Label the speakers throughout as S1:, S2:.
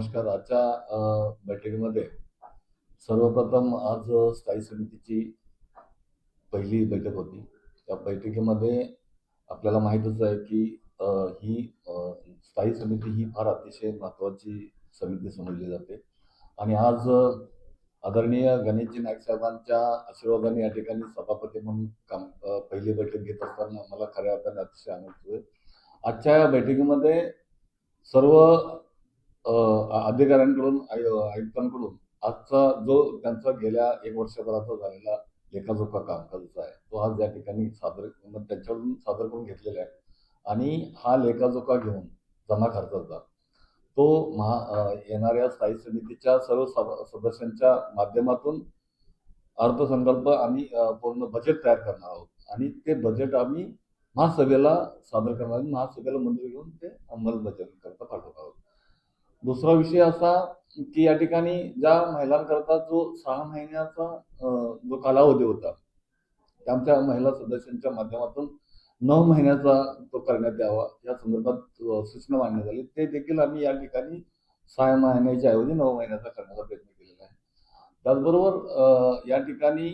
S1: नमस्कार. आजच्या बैठकीमध्ये सर्वप्रथम आज स्थायी समितीची पहिली बैठक होती. त्या बैठकीमध्ये आपल्याला माहीतच आहे की अ, ही स्थायी समिती ही फार अतिशय महत्त्वाची समिती समजली जाते आणि आज आदरणीय गणेशजी नाईक साहेबांच्या आशीर्वादाने या ठिकाणी सभापती म्हणून पहिली बैठक घेत असताना मला खऱ्या अर्थाने अतिशय आनंद होतोय. आजच्या या बैठकीमध्ये सर्व अधिकाऱ्यांकडून आयुक्तांकडून आजचा जो त्यांचा गेल्या 1 वर्षभराचा झालेला लेखाजोखा कामकाजाचा आहे तो आज या ठिकाणी त्यांच्याकडून सादर करून घेतलेला आहे आणि हा लेखाजोखा घेऊन जमा खर्चाचा तो येणाऱ्या स्थायी समितीच्या सर्व सदस्यांच्या माध्यमातून अर्थसंकल्प आणि पूर्ण बजेट तयार करणार आहोत आणि ते बजेट आम्ही महासभेला सादर करणार आणि महासभेला मंजुरी घेऊन ते अंमलबजावणी करता पाठवणार आहोत. दुसरा विषय असा की या ठिकाणी ज्या महिलांकरता जो 6 महिन्याचा जो कालावधी होता आमच्या महिला सदस्यांच्या माध्यमातून 9 महिन्याचा तो करण्यात यावा या संदर्भात सूचना मांडण्यात आली. ते देखील आम्ही या ठिकाणी 6 महिन्याच्या ऐवजी 9 महिन्याचा करण्याचा प्रयत्न केलेला आहे. त्याचबरोबर या ठिकाणी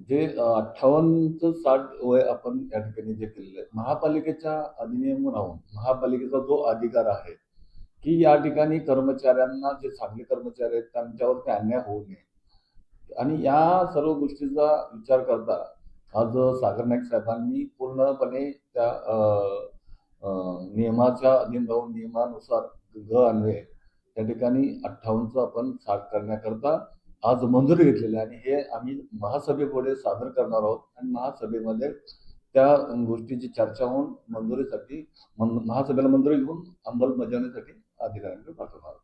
S1: जे 58 ते 60 वय आपण या ठिकाणी जे केलेलं आहे महापालिकेच्या अधिनियम राहून महापालिकेचा जो अधिकार आहे की या ठिकाणी कर्मचाऱ्यांना जे चांगले कर्मचारी आहेत त्यांच्यावरती अन्याय होऊ नये आणि या सर्व गोष्टीचा विचार करता आज सागर नाईक साहेबांनी पूर्णपणे त्या नियमाच्या अधीन राहून नियमानुसार अन्वये त्या ठिकाणी 58चं आपण 60 करण्याकरता आज मंजुरी घेतलेली आहे आणि हे आम्ही महासभेपुढे सादर करणार आहोत आणि महासभेमध्ये त्या गोष्टीची चर्चा होऊन मंजुरीसाठी महासभेला मंजुरी घेऊन अंमलबजावणीसाठी अधिकाऱ्यांकडे पाठवणार आहोत.